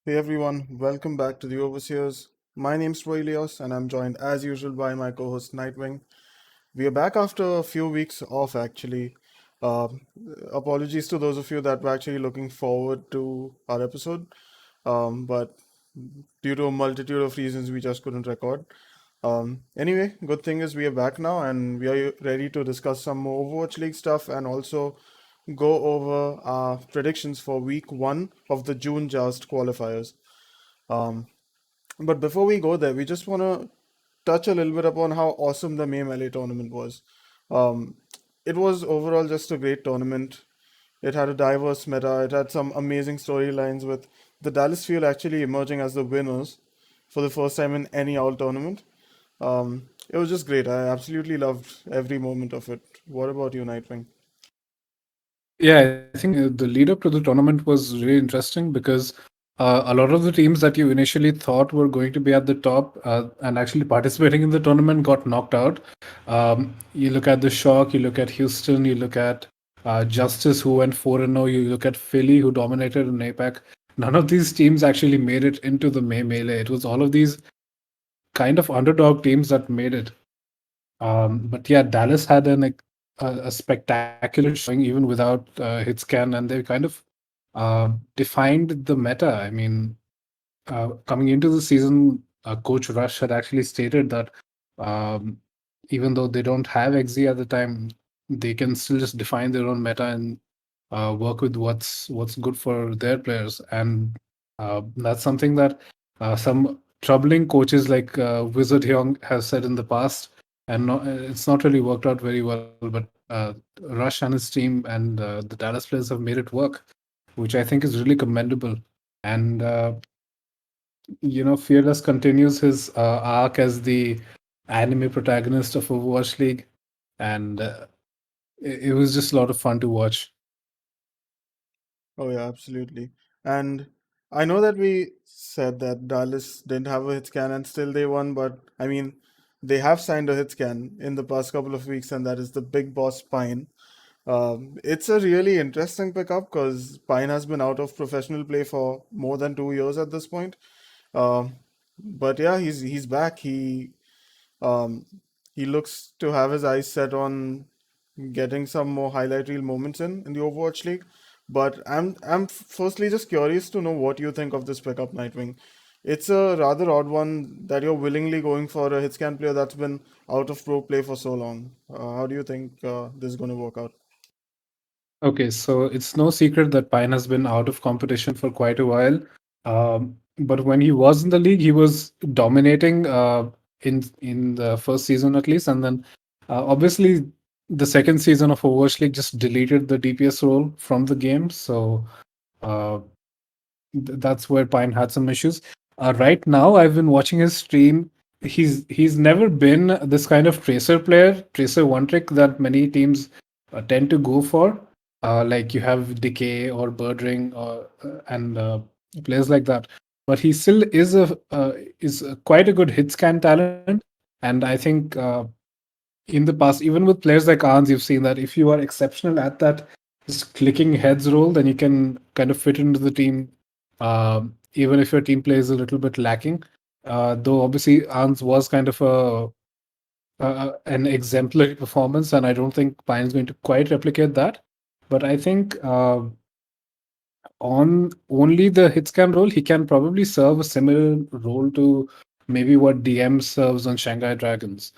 Hey everyone, welcome back to the Overseers. My name's Proilios and I'm joined as usual by my co-host Nightwing. We are back after a few weeks off actually. Uh, Apologies to those of you that were actually looking forward to our episode, but due to a multitude of reasons we just couldn't record. Anyway, good thing is we are back now and we are ready to discuss some more Overwatch League stuff and also go over our predictions for week one of the June Joust qualifiers. Um, but before we go there, we just want to touch a little bit upon how awesome the May Melee tournament was. Um, it was overall just a great tournament. It had a diverse meta. It had some amazing storylines with the Dallas Fuel actually emerging as the winners for the first time in any OWL tournament. It was just great. I absolutely loved every moment of it. What about you, Nightwing? Yeah, I think the lead up to the tournament was really interesting because a lot of the teams that you initially thought were going to be at the top and actually participating in the tournament got knocked out. You look at the Shock, you look at Houston, you look at Justice, who went 4-0, you look at Philly, who dominated in APAC. None of these teams actually made it into the May Melee. It was all of these kind of underdog teams that made it. But yeah, Dallas had a spectacular showing even without Hitscan, and they kind of defined the meta. I mean, coming into the season, Coach Rush had actually stated that um, even though they don't have XZ at the time, they can still just define their own meta and work with what's good for their players, and that's something that some troubling coaches like Wizard Hyung has said in the past, and it's not really worked out very well. But Rush and his team and the Dallas players have made it work, which I think is really commendable. And Fearless continues his arc as the anime protagonist of Overwatch League, and it was just a lot of fun to watch. Oh yeah, absolutely. And I know that we said that Dallas didn't have a hit scan and still they won, but I mean, they have signed a hit scan in the past couple of weeks, and that is the big boss Pine. It's a really interesting pickup because Pine has been out of professional play for more than 2 years at this point. Um, but yeah, he's back. Um, he looks to have his eyes set on getting some more highlight reel moments in the Overwatch League. But I'm firstly just curious to know what you think of this pickup, Nightwing. It's a rather odd one that you're willingly going for a hitscan player that's been out of pro play for so long. How do you think this is going to work out? Okay, so it's no secret that Pine has been out of competition for quite a while. But when he was in the league, he was dominating in the first season at least, and then obviously the second season of Overwatch League just deleted the DPS role from the game. So uh, that's where Pine had some issues. Right now, I've been watching his stream. He's never been this kind of tracer player, tracer one trick that many teams tend to go for. Like you have Decay or Birdring or and players like that. But he still is quite a good hit scan talent, and I think in the past, even with players like Arns, you've seen that if you are exceptional at that just clicking heads role, then you can kind of fit into the team, even if your team play is a little bit lacking. Though obviously Arns was kind of an exemplary performance, and I don't think Pine's going to quite replicate that. But I think on only the hit scan role, he can probably serve a similar role to maybe what DM serves on Shanghai Dragons.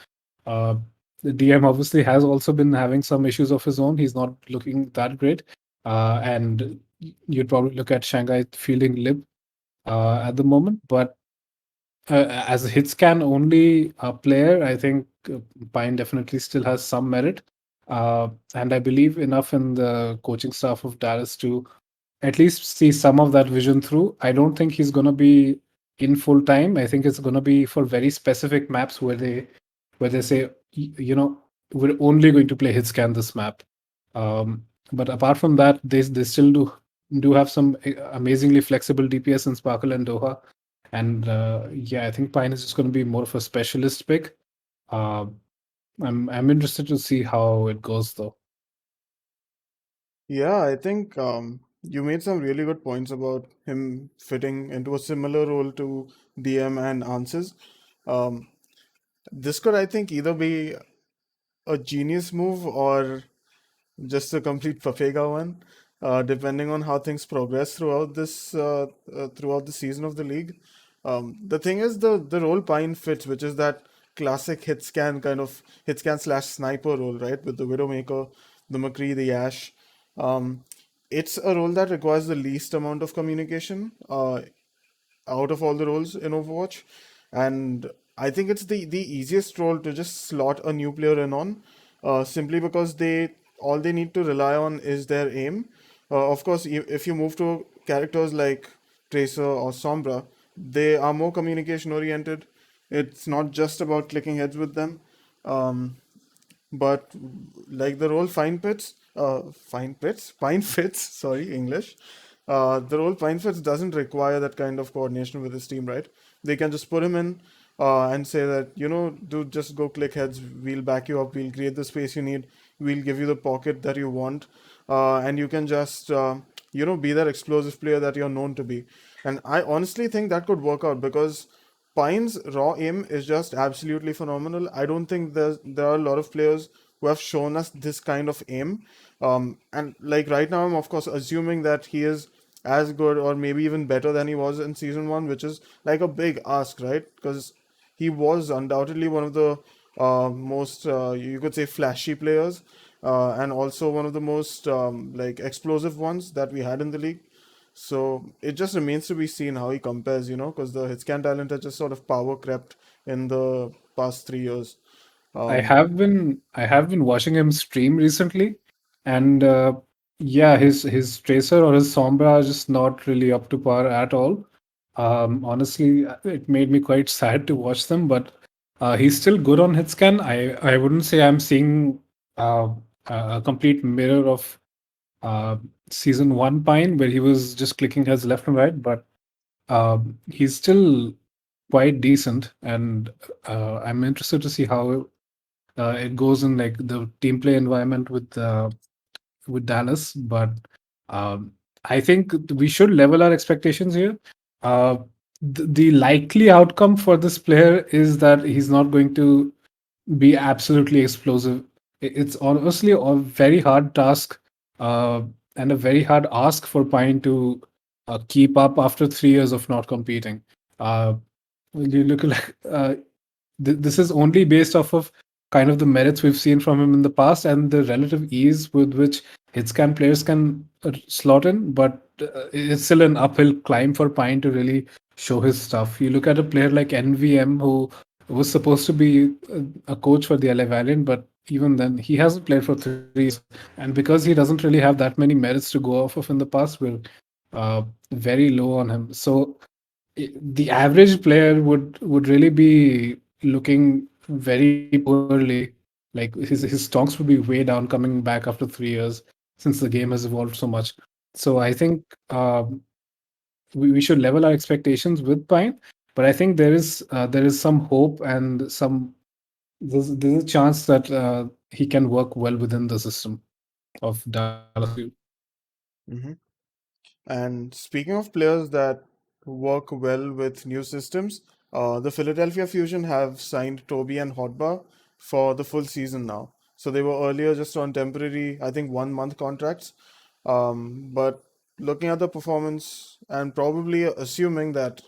Uh, the DM obviously has also been having some issues of his own. He's not looking that great. And you'd probably look at Shanghai fielding Lib at the moment. But as a hit scan only player, I think Pine definitely still has some merit. And I believe enough in the coaching staff of Dallas to at least see some of that vision through. I don't think he's going to be in full time. I think it's going to be for very specific maps where they say, we're only going to play hit scan this map. But apart from that, they still do have some amazingly flexible DPS in Sparkle and Doha. And yeah, I think Pine is just going to be more of a specialist pick. Uh, I'm interested to see how it goes though. Yeah, I think. You made some really good points about him fitting into a similar role to DM and Answers. Um, this could, I think, either be a genius move or just a complete papega one, depending on how things progress throughout the season of the league. The thing is, the role Pine fits, which is that classic hit scan slash sniper role, right? With the Widowmaker, the McCree, the Ash. Um, it's a role that requires the least amount of communication. Out of all the roles in Overwatch, and I think it's the easiest role to just slot a new player in on, simply because they all they need to rely on is their aim. Of course, if you move to characters like Tracer or Sombra, they are more communication oriented. It's not just about clicking heads with them. Um, but like the role Pine Fits, sorry, English. The role Pine Fits doesn't require that kind of coordination with his team, right? They can just put him in and say that, dude, just go click heads. We'll back you up. We'll create the space you need. We'll give you the pocket that you want. And you can just, be that explosive player that you're known to be. And I honestly think that could work out because Pine's raw aim is just absolutely phenomenal. I don't think there are a lot of players who have shown us this kind of aim. And like right now, I'm of course assuming that he is as good or maybe even better than he was in season one, which is like a big ask, right? Because he was undoubtedly one of the most you could say flashy players, and also one of the most like explosive ones that we had in the league. So it just remains to be seen how he compares, because the hitscan talent has just sort of power crept in the past 3 years. Um, I have been watching him stream recently, and yeah, his Tracer or his Sombra are just not really up to par at all. Honestly, it made me quite sad to watch them, but he's still good on hitscan. I wouldn't say I'm seeing uh, a complete mirror of uh, season one Pine, where he was just clicking his left and right, but he's still quite decent, and I'm interested to see how it goes in like the team play environment with Dallas. But um, I think we should level our expectations here. Uh, the likely outcome for this player is that he's not going to be absolutely explosive. It's honestly a very hard task and a very hard ask for Pine to keep up after 3 years of not competing. Uh, you look like this is only based off of kind of the merits we've seen from him in the past and the relative ease with which hitscan players can slot in, but it's still an uphill climb for Pine to really show his stuff. You look at a player like NVM, who was supposed to be a coach for the LA Valiant, but even then, he hasn't played for 3 years. And because he doesn't really have that many merits to go off of in the past, we're very low on him. So the average player would really be looking very poorly. Like his stocks would be way down coming back after 3 years since the game has evolved so much. So I think we should level our expectations with Pine, but I think there is some hope and there's a chance that he can work well within the system of Dallas Fuel. mhm. And speaking of players that work well with new systems, the Philadelphia Fusion have signed Tobi and Hotba for the full season now. So they were earlier just on temporary, I think 1 month contracts. But looking at the performance and probably assuming that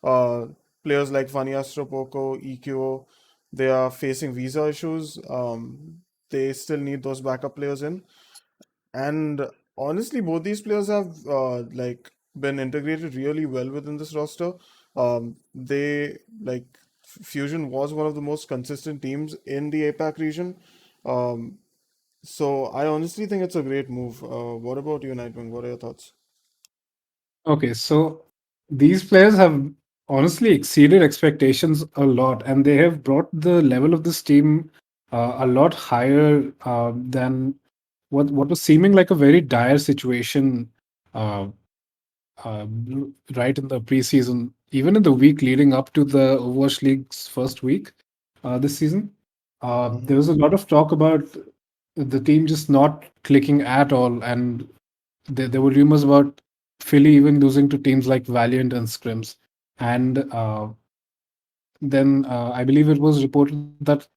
uh, players like Vania Stropoko, EQO, they are facing visa issues, they still need those backup players in. And honestly, both these players have like been integrated really well within this roster. They like Fusion was one of the most consistent teams in the APAC region. Um, so I honestly think it's a great move. What about you, Nightwing? What are your thoughts? Okay, so these players have honestly exceeded expectations a lot, and they have brought the level of this team a lot higher than what was seeming like a very dire situation uh, uh, right in the preseason, even in the week leading up to the Overwatch League's first week this season. Hmm. There was a lot of talk about the team just not clicking at all, and there were rumors about Philly even losing to teams like Valiant and Scrims. And then I believe it was reported that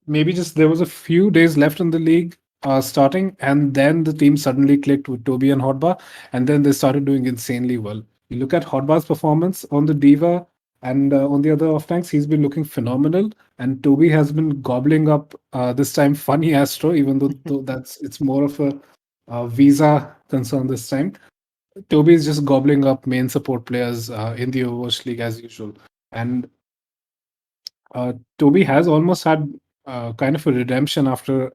maybe just there was a few days left in the league starting, and then the team suddenly clicked with Toby and Hotba, and then they started doing insanely well. You look at Hotba's performance on the Diva and on the other off tanks, he's been looking phenomenal, and Toby has been gobbling up this time Funny Astro, even though that's it's more of a visa concern this time. Toby is just gobbling up main support players in the Overwatch League as usual. And Toby has almost had kind of a redemption after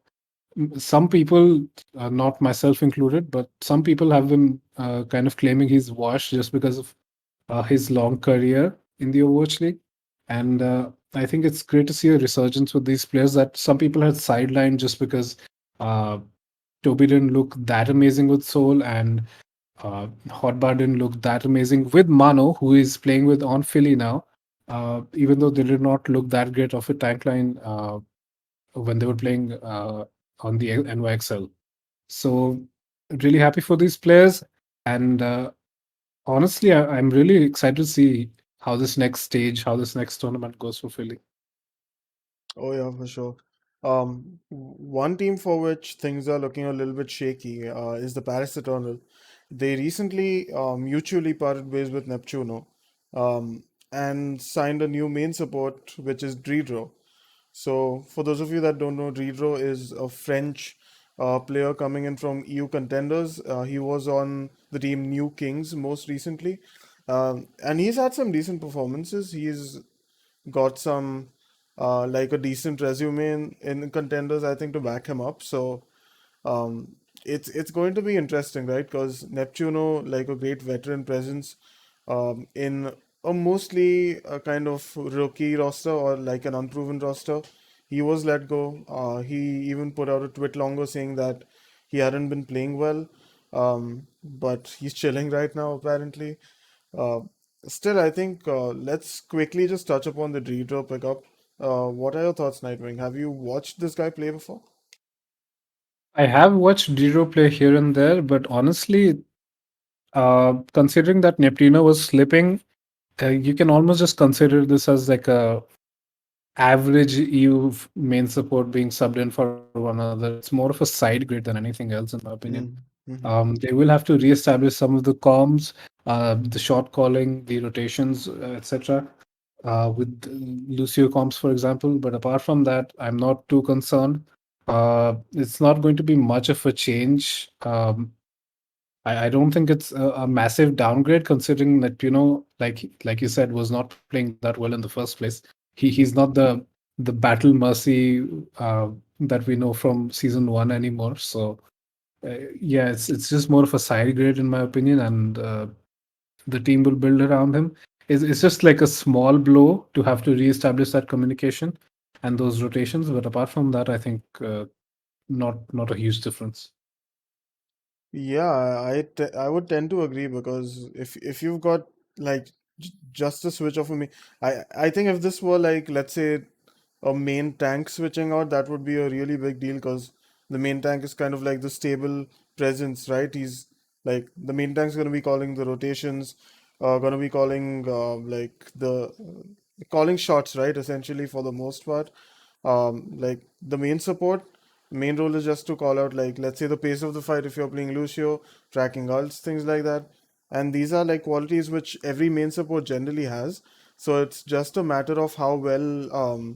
some people, not myself included, but some people have been kind of claiming he's washed just because of his long career in the Overwatch League. And I think it's great to see a resurgence with these players that some people had sidelined just because uh, Toby didn't look that amazing with Soul, and Hotbar didn't look that amazing with Mano, who is playing with on Philly now. Even though they did not look that great off a tank line when they were playing on the NYXL. So really happy for these players, and honestly, I'm really excited to see how this next stage, how this next tournament goes for Philly. Oh yeah, for sure. One team for which things are looking a little bit shaky is the Paris Eternal. They recently mutually parted ways with NeptuNo and signed a new main support, which is Dridro. So, for those of you that don't know, Dridro is a French player coming in from EU contenders. He was on the team New Kings most recently, and he's had some decent performances. He's got some like a decent resume in contenders, I think, to back him up. So it's going to be interesting, right? Because Neptuno, like a great veteran presence in a mostly a kind of rookie roster or like an unproven roster, he was let go. He even put out a tweet longer saying that he hadn't been playing well, but he's chilling right now apparently. Uh, Still, I think let's quickly just touch upon the Dridro pickup. What are your thoughts, Nightwing? Have you watched this guy play before? I have watched Dero play here and there, but honestly, considering that NeptuNo was slipping, you can almost just consider this as like a average EU main support being subbed in for one another. It's more of a side grade than anything else, in my opinion. Mm-hmm. They will have to reestablish some of the comms, the shot calling, the rotations, etc. With Lucio comms, for example. But apart from that, I'm not too concerned. It's not going to be much of a change. I don't think it's a massive downgrade considering that like you said, was not playing that well in the first place. He's not the battle mercy that we know from season one anymore. So yeah, it's just more of a side grade in my opinion, and the team will build around him. It's just like a small blow to have to reestablish that communication and those rotations. But apart from that, I think not a huge difference. Yeah, I would tend to agree because if you've got like just a switch off of me, I think if this were like let's say a main tank switching out, that would be a really big deal because the main tank is kind of like the stable presence, right? He's like the main tank's going to be calling the rotations, going to be calling like the calling shots, right? Essentially for the most part, like the main support main role is just to call out like let's say the pace of the fight if you're playing Lucio, tracking ults, things like that. And these are like qualities which every main support generally has. So it's just a matter of how well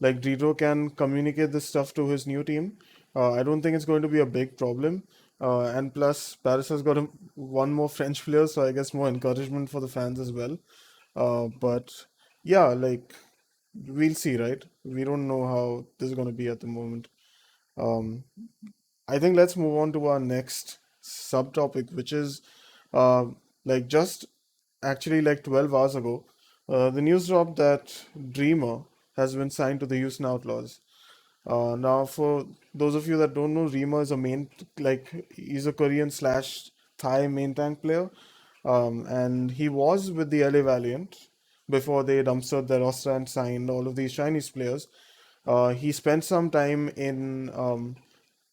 like Dridro can communicate this stuff to his new team. I don't think it's going to be a big problem. And plus, Paris has got one more French player, so I guess more encouragement for the fans as well. But yeah, like we'll see, right? We don't know how this is going to be at the moment. Um, I think let's move on to our next subtopic, which is uh, like just actually like 12 hours ago, the news dropped that Dreamer has been signed to the Houston Outlaws. Now, for those of you that don't know, Dreamer is a main, like, he's a Korean slash Thai main tank player. And he was with the LA Valiant before they dumpstered their roster and signed all of these Chinese players. He spent some time in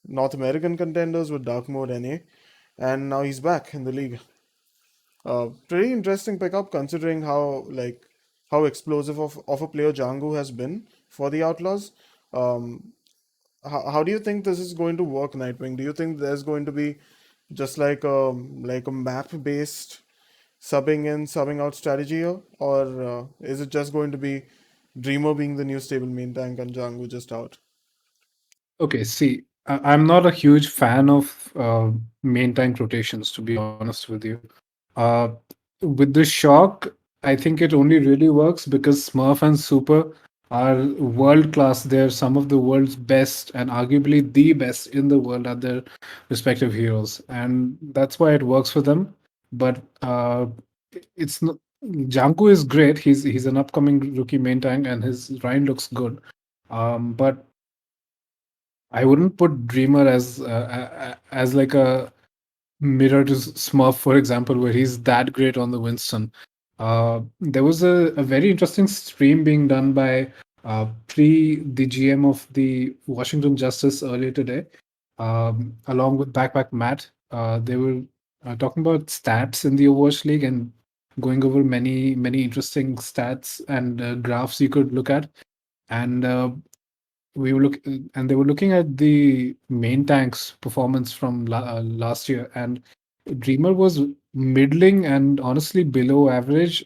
North American contenders with dark mode NA, and now he's back in the league. Pretty interesting pickup considering how explosive of a player Django has been for the Outlaws. Um, how do you think this is going to work, Nightwing? Do you think there's going to be just like a map based subbing in, subbing out strategy here, or is it just going to be Dreamer being the new stable main tank and Django just out? Okay, see, I'm not a huge fan of main tank rotations, to be honest with you. Uh, with the shock, I think it only really works because Smurf and Super are world class. They're some of the world's best and arguably the best in the world at their respective heroes, and that's why it works for them. But it's not. Janko is great. He's an upcoming rookie main tank, and his Rhine looks good. But I wouldn't put Dreamer as like a mirror to Smurf, for example, where he's that great on the Winston. There was a very interesting stream being done by the GM of the Washington Justice earlier today, along with Backpack Matt. They were talking about stats in the Overwatch League and going over many interesting stats and graphs you could look at. And we were look and they were looking at the main tank's performance from last year, and Dreamer was middling and honestly below average,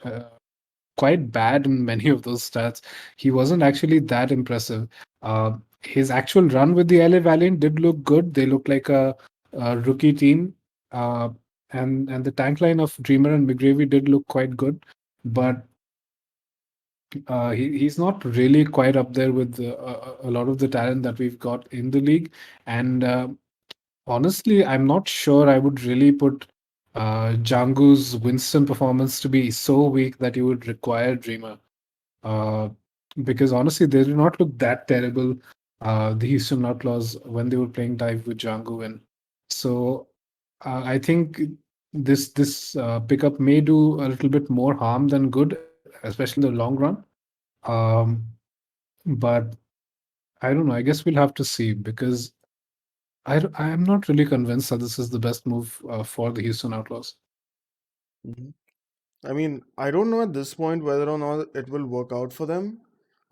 quite bad in many of those stats. He wasn't actually that impressive. His actual run with the LA Valiant did look good. They looked like a rookie team, uh, and the tank line of Dreamer and McGravy did look quite good, but he's not really quite up there with a lot of the talent that we've got in the league. And honestly, I'm not sure I would really put Django's Winston performance to be so weak that you would require Dreamer. Uh, because honestly, they do not look that terrible, the Houston Outlaws, when they were playing dive with Django in. So I think this pickup may do a little bit more harm than good, especially in the long run. Um, but I don't know. I guess we'll have to see because I am not really convinced that this is the best move for the Houston Outlaws. Mhm. I mean, I don't know at this point whether or not it will work out for them.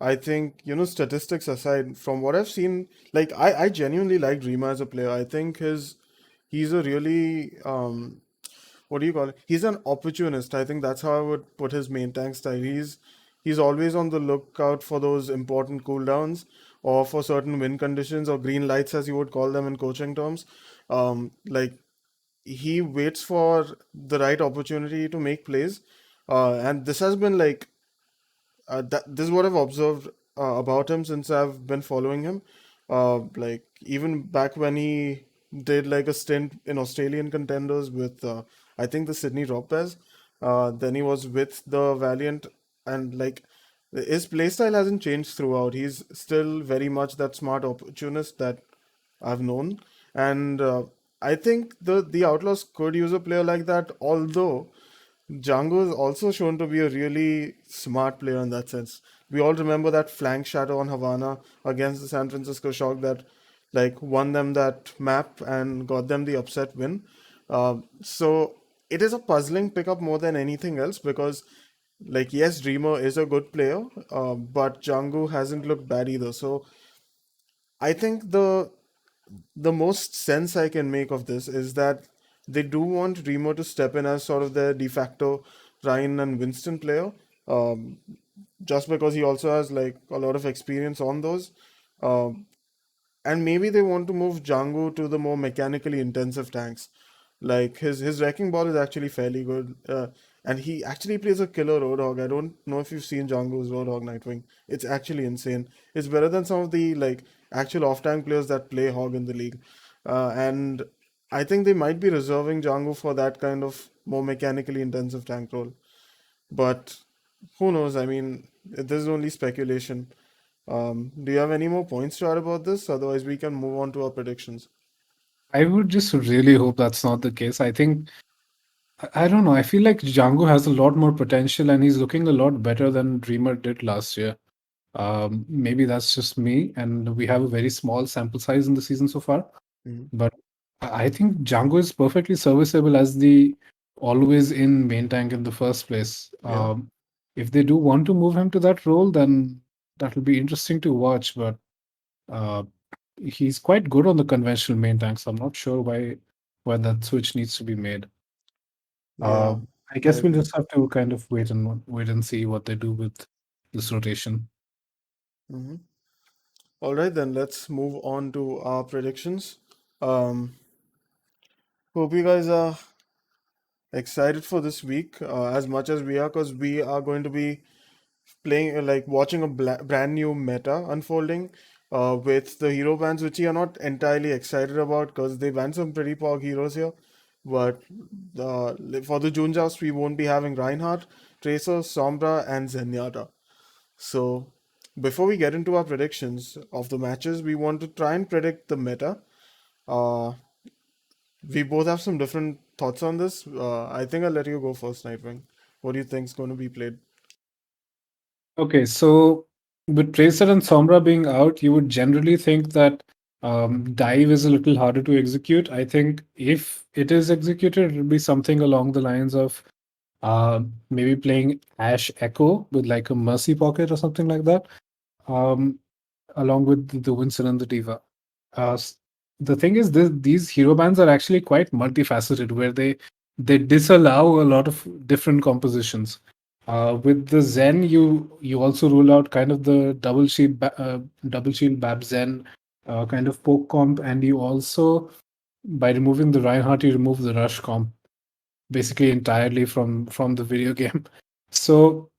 I think, statistics aside, from what I've seen, like I genuinely like Dreamer as a player. I think he's a really what do you call it? He's an opportunist. I think that's how I would put his main tank style. He's always on the lookout for those important cooldowns or for certain win conditions or green lights as you would call them in coaching terms. Like he waits for the right opportunity to make plays. And this has been this is what I've observed about him since I've been following him. Like even back when he did like a stint in Australian contenders with I think the Sydney Rockers. Then he was with the Valiant, and like his playstyle hasn't changed throughout. He's still very much that smart opportunist that I've known, and I think the Outlaws could use a player like that. Although Django is also shown to be a really smart player in that sense. We all remember that flank shadow on Havana against the San Francisco Shock that like won them that map and got them the upset win. So it is a puzzling pickup more than anything else because like yes, Dreamer is a good player, but Django hasn't looked bad either. So I think the most sense I can make of this is that they do want Remo to step in as sort of their de facto Ryan and Winston player, um, just because he also has like a lot of experience on those. Um, and maybe they want to move Django to the more mechanically intensive tanks. Like his wrecking ball is actually fairly good, and he actually plays a killer Roadhog. I don't know if you've seen Django's Roadhog Nightwing. It's actually insane. It's better than some of the like actual off-tank players that play Hog in the league, and I think they might be reserving Django for that kind of more mechanically intensive tank role. But who knows? I mean, this is only speculation. Do you have any more points to add about this? Otherwise, we can move on to our predictions. I would just really hope that's not the case. I think I don't know. I feel like Django has a lot more potential, and he's looking a lot better than Dreamer did last year. Maybe that's just me, and we have a very small sample size in the season so far. Mhm. But I think Django is perfectly serviceable as the always in main tank in the first place. Yeah. If they do want to move him to that role, then that will be interesting to watch. But uh, he's quite good on the conventional main tank, so I'm not sure why that switch needs to be made. Uh, Yeah. I I guess we'll agree. just have to kind of wait and see what they do with this rotation. Hmm. All right, then let's move on to our predictions. Um, Hope you guys are excited for this week as much as we are, because we are going to be playing like watching a brand new meta unfolding with the hero bans, which we are not entirely excited about because they banned some pretty pog heroes here. But for the June Joust, we won't be having Reinhardt, Tracer, Sombra, and Zenyatta. So before we get into our predictions of the matches, we want to try and predict the meta. Uh, we both have some different thoughts on this. I think I'll let you go first, Nightwing. What do you think is going to be played? Okay, so with Tracer and Sombra being out, you would generally think that dive is a little harder to execute. I think if it is executed, it'll be something along the lines of maybe playing Ash Echo with like a Mercy Pocket or something like that, um, along with the Winston and the Diva. Uh, s- the thing is, these hero bands are actually quite multifaceted, where they disallow a lot of different compositions. With the Zen, you also rule out kind of the double shield Bab Zen kind of poke comp, and you also by removing the Reinhardt, you remove the rush comp basically entirely from the video game. So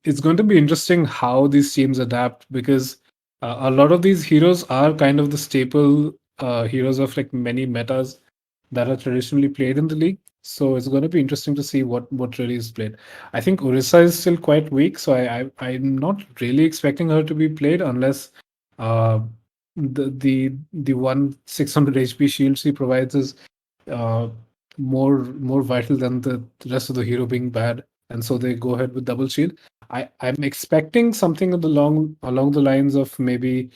it's going to be interesting how these teams adapt because a lot of these heroes are kind of the staple heroes of like many metas that are traditionally played in the league. So it's going to be interesting to see what really is played. I think Orisa is still quite weak, so I'm not really expecting her to be played unless uh, the one 600 HP shield she provides is uh, more vital than the rest of the hero being bad, and so they go ahead with double shield. I'm expecting something along the lines of maybe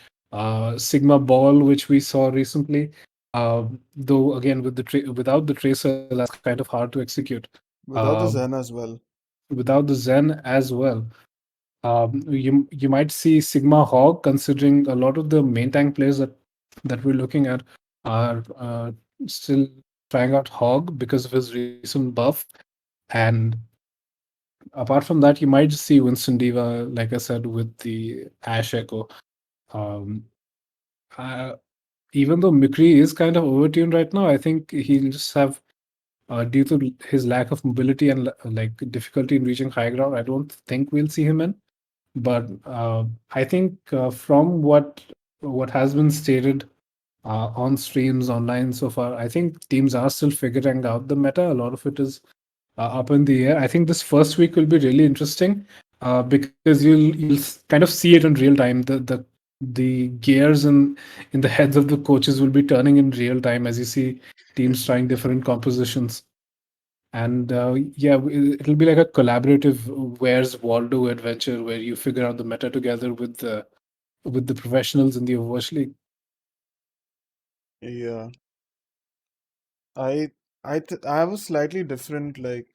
Sigma Ball, which we saw recently. Though again, without the tracer, that's kind of hard to execute. Without the Uh, Zen as well. Without the Zen as well, you might see Sigma Hog, considering a lot of the main tank players that we're looking at are still trying out Hog because of his recent buff. And apart from that, you might just see Winston Diva, like I said, with the Ash Echo. Um, uh, Even though McCree is kind of overtuned right now, I think he'll just have, due to his lack of mobility and like difficulty in reaching high ground, I don't think we'll see him in. But I think from what has been stated on streams online so far, I think teams are still figuring out the meta. A lot of it is up in the air. I think this first week will be really interesting because you'll kind of see it in real time. The gears in the heads of the coaches will be turning in real time as you see teams trying different compositions. And yeah, it'll be like a collaborative Where's Waldo adventure where you figure out the meta together with the professionals in the Overwatch League. Yeah. I I have a slightly different like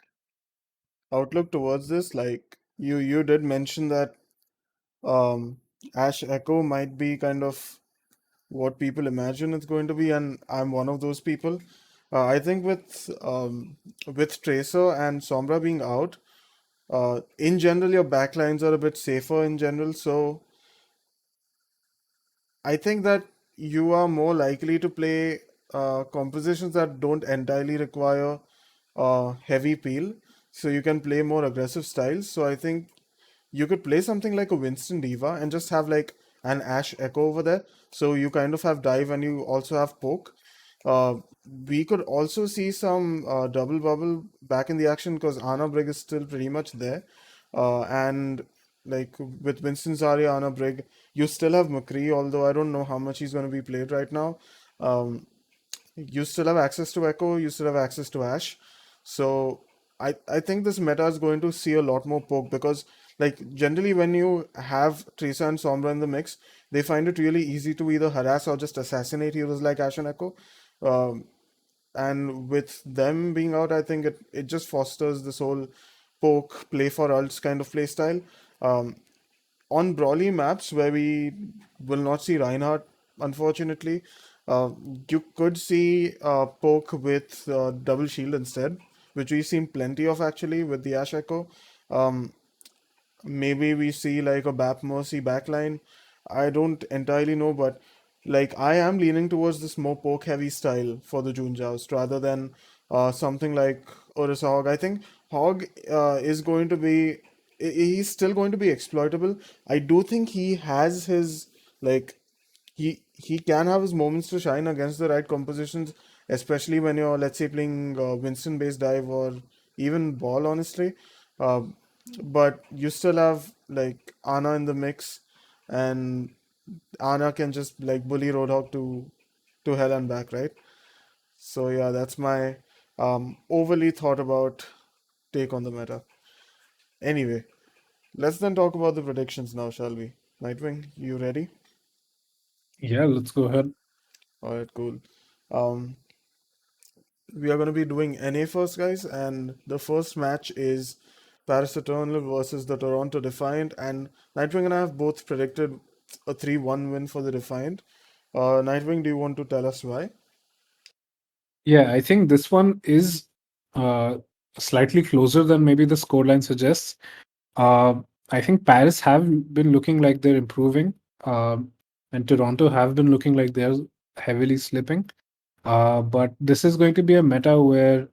outlook towards this. Like you did mention that um Ash Echo might be kind of what people imagine it's going to be, and I'm one of those people. I think with Tracer and Sombra being out, in general your backlines are a bit safer in general, so I think that you are more likely to play compositions that don't entirely require heavy peel, so you can play more aggressive styles. So I think you could play something like a Winston Diva and just have like an Ash Echo over there. So you kind of have dive and you also have poke. Uh, we could also see some double bubble back in the action because Ana Brig is still pretty much there. And like with Winston Zarya, Ana Brig, you still have McCree, although I don't know how much he's going to be played right now. Um, you still have access to Echo, you still have access to Ash. So I think this meta is going to see a lot more poke because like generally when you have Tracer and Sombra in the mix, they find it really easy to either harass or just assassinate heroes like Ash and Echo. Um, and with them being out, I think it just fosters this whole poke play for ults kind of play style. Um, on Brawly maps where we will not see Reinhardt, unfortunately, uh, you could see poke with double shield instead, which we've seen plenty of actually with the Ash Echo. Um, Maybe we see like a Bap Mercy backline. I don't entirely know, but like I am leaning towards this more poke heavy style for the June Joust rather than something like Ursa Hog. I think Hog is going to be he's still going to be exploitable. I do think he has his like he can have his moments to shine against the right compositions, especially when you're, let's say, playing Winston based dive or even ball, honestly. Uh, but you still have like Ana in the mix, and Ana can just like bully Roadhog to hell and back, right? So yeah, that's my overly thought about take on the meta. Anyway, let's then talk about the predictions now, shall we? Nightwing, you ready? Yeah, let's go ahead. All right, cool. Um, we are going to be doing NA first, guys, and the first match is Paris Eternal versus the Toronto Defiant. And Nightwing and I have both predicted a 3-1 win for the Defiant. Nightwing, do you want to tell us why? Yeah, I think this one is uh, slightly closer than maybe the scoreline suggests. Uh, I think Paris have been looking like they're improving, and Toronto have been looking like they're heavily slipping. But this is going to be a meta where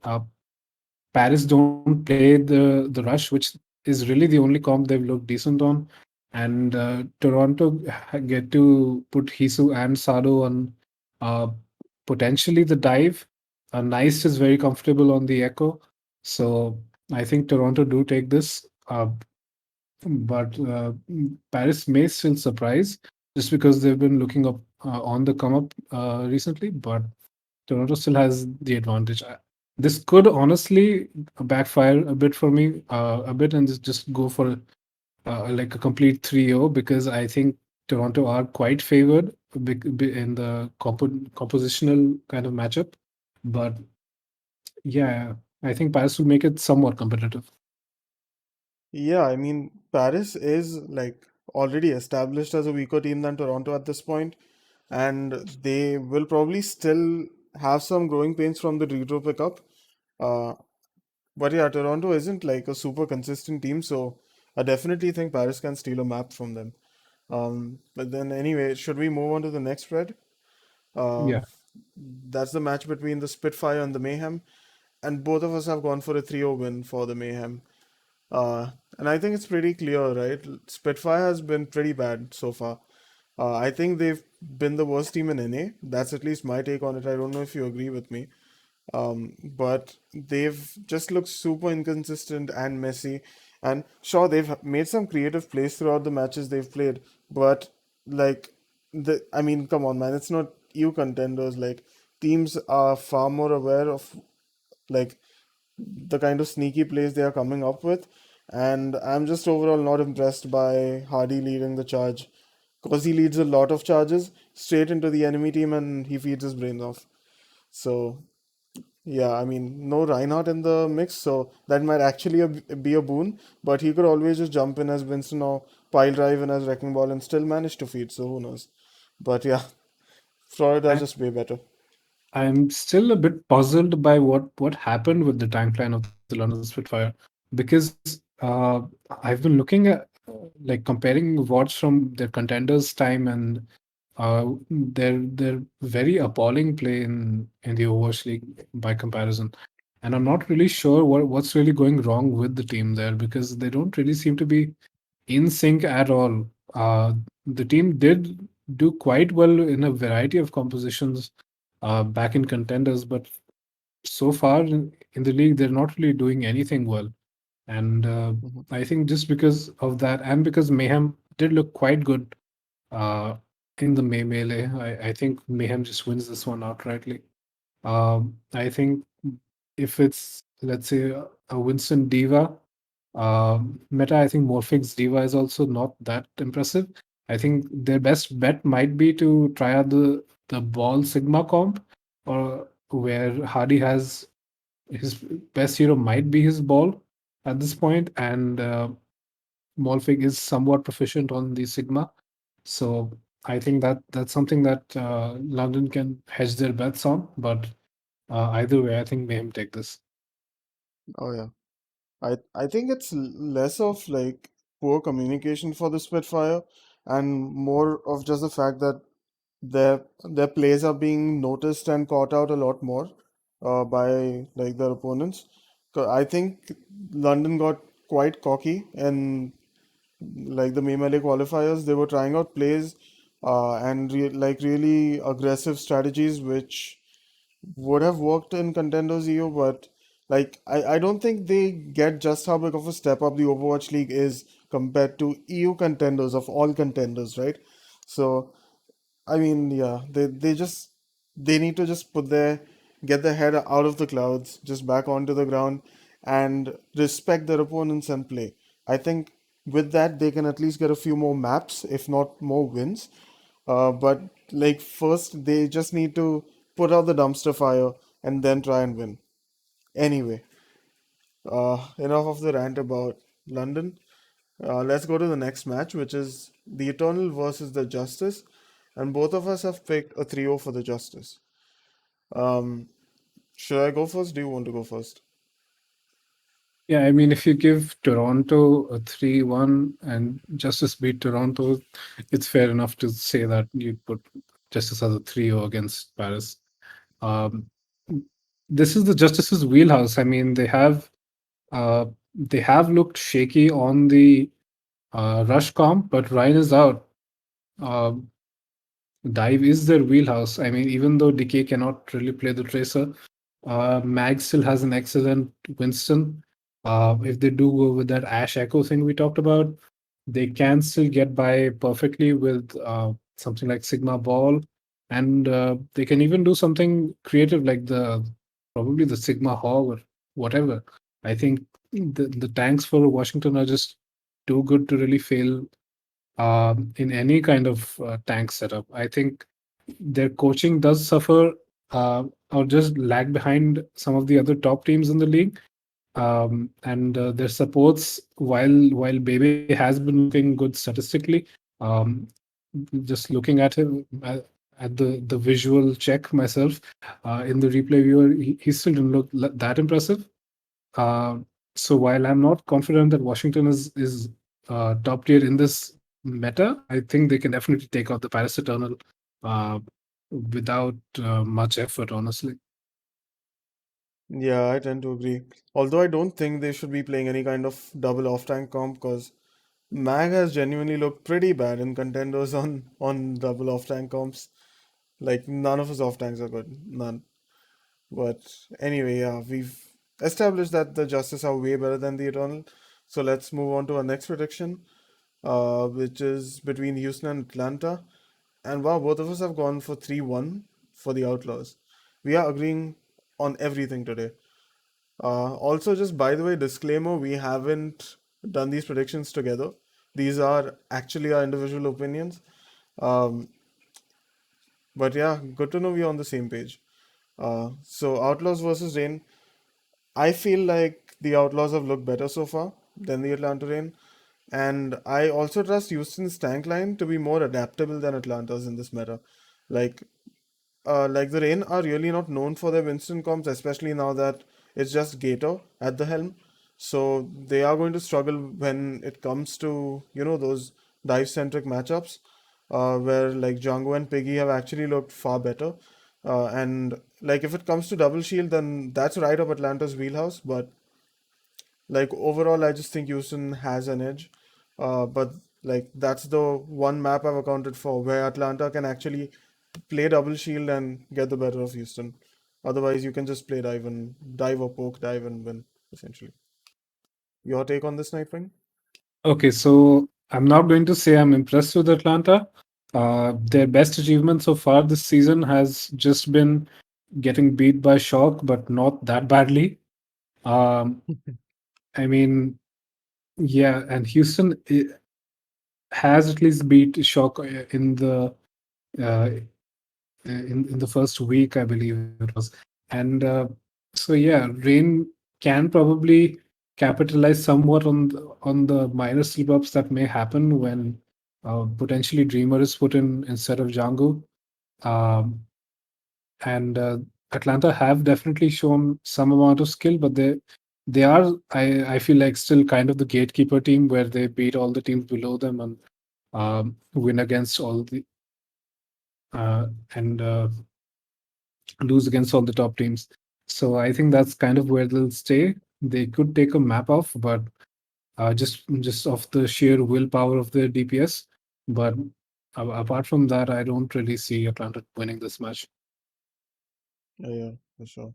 Paris don't play the rush, which is really the only comp they've looked decent on, and Toronto get to put Hisu and Sado on uh, potentially the dive. Nice is very comfortable on the Echo, so I think Toronto do take this. But Paris may still surprise just because they've been looking up on the come up recently. But Toronto still has the advantage. This could honestly backfire a bit for me, a bit, and just go for like a complete 3-0 because I think Toronto are quite favored in the compositional kind of matchup. But yeah, I think Paris will make it somewhat competitive. Yeah, I mean, Paris is like already established as a weaker team than Toronto at this point, and they will probably still have some growing pains from the Dridro pickup. Uh, but yeah, Toronto isn't like a super consistent team, so I definitely think Paris can steal a map from them. But then anyway, should we move on to the next spread? Uh, Yeah. that's the match between the Spitfire and the Mayhem, and both of us have gone for a 3-0 win for the Mayhem. And I think it's pretty clear, right? Spitfire has been pretty bad so far. I think they've been the worst team in NA. That's at least my take on it. I don't know if you agree with me. But they've just looked super inconsistent and messy. And sure, they've made some creative plays throughout the matches they've played, but like I mean, come on, man, it's not you contenders. Like teams are far more aware of like the kind of sneaky plays they are coming up with, and I'm just overall not impressed by Hardy leading the charge because he leads a lot of charges straight into the enemy team and he feeds his brains off. So yeah, I mean, no Reinhardt in the mix, so that might actually be a boon. But he could always just jump in as Winston or pile drive in as Wrecking Ball and still manage to feed. So who knows? But yeah, Florida's I, just way better. I'm still a bit puzzled by what happened with the timeline of the London Spitfire because I've been looking at like comparing VODs from their contenders' time and their very appalling play in the Overwatch League by comparison. And I'm not really sure what's really going wrong with the team there because they don't really seem to be in sync at all. The team did do quite well in a variety of compositions back in contenders, but so far in the league, they're not really doing anything well. And Mhm. I think just because of that, and because Mayhem did look quite good in the melee, I think Mayhem just wins this one outrightly. I think if it's, let's say, a Winston Diva, Meta, I think Morphic's Diva is also not that impressive. I think their best bet might be to try out the Ball Sigma comp, or where Hardy has his best hero might be his Ball at this point, and Morphic is somewhat proficient on the Sigma. So I think that that's something that London can hedge their bets on. But either way, I think Mayhem take this. Oh yeah. I think it's less of like poor communication for the Spitfire and more of just the fact that their plays are being noticed and caught out a lot more by like their opponents. I think London got quite cocky and like the May Melee qualifiers, they were trying out plays and like really aggressive strategies which would have worked in contenders EU, but like I don't think they get just how big of a step up the Overwatch League is compared to EU contenders of all contenders, right? So I mean, yeah, they just they need to just get their head out of the clouds, just back onto the ground, and respect their opponents and play. I think with that they can at least get a few more maps, if not more wins. But like first they just need to put out the dumpster fire and then try and win. Anyway, enough of the rant about London. Let's go to the next match, which is the Eternal versus the Justice, and both of us have picked a 3-0 for the Justice. Um, should I go first? Do you want to go first? Yeah, I mean, if you give Toronto a 3-1 and Justice beat Toronto, it's fair enough to say that you put Justice as a 3-0 against Paris. Um, this is the Justice's wheelhouse. I mean, uh, they have looked shaky on the rush comp, but Ryan is out. Um Dive is their wheelhouse. I mean, even though Decay cannot really play the Tracer, Mag still has an excellent Winston. If they do go with that Ash Echo thing we talked about, they can still get by perfectly with something like Sigma Ball, and they can even do something creative like the probably the Sigma Hog or whatever. I think the tanks for Washington are just too good to really fail in any kind of tank setup. I think their coaching does suffer or just lag behind some of the other top teams in the league. And their supports, while Bebe has been looking good statistically, um, just looking at him at the visual check myself in the replay viewer, he still didn't look that impressive. Uh, so while I'm not confident that Washington is top tier in this meta, I think they can definitely take out the Paris Eternal uh, without much effort, honestly. Yeah, I tend to agree. Although I don't think they should be playing any kind of double off tank comp because Mag has genuinely looked pretty bad in contenders on double off tank comps. Like none of his off tanks are good, none. But anyway, yeah, we've established that the Justice are way better than the Eternal. So let's move on to our next prediction, which is between Houston and Atlanta. And wow, both of us have gone for 3-1 for the Outlaws. We are agreeing on everything today. Also, just by the way, disclaimer, we haven't done these predictions together. These are actually our individual opinions. Um, but yeah, good to know we're on the same page. So Outlaws versus Rain. I feel like the Outlaws have looked better so far than the Atlanta Rain. And I also trust Houston's tank line to be more adaptable than Atlanta's in this meta. Like like the Rain are really not known for their Winston comps, especially now that it's just Gator at the helm. So they are going to struggle when it comes to, you know, those dive centric matchups, where like Django and Piggy have actually looked far better. And like if it comes to double shield, then that's right up Atlanta's wheelhouse. But like overall, I just think Houston has an edge. But like that's the one map I've accounted for where Atlanta can actually play double shield and get the better of Houston. Otherwise, you can just play dive or poke dive and win essentially. Your take on this, Nightwing? Okay, so I'm not going to say I'm impressed with Atlanta. Their best achievement so far this season has just been getting beat by Shock, but not that badly. Um, I mean, Yeah, and Houston has at least beat Shock in the first week, I believe it was. And so yeah, Rain can probably capitalize somewhat on the minor slip ups that may happen when potentially Dreamer is put in instead of Django. Um, and Atlanta have definitely shown some amount of skill, but they are I feel like still kind of the gatekeeper team where they beat all the teams below them and win against all the and lose against all the top teams. So I think that's kind of where they'll stay. They could take a map off, but just off the sheer willpower of their DPS. But apart from that, I don't really see Atlanta winning this match. Yeah, for sure.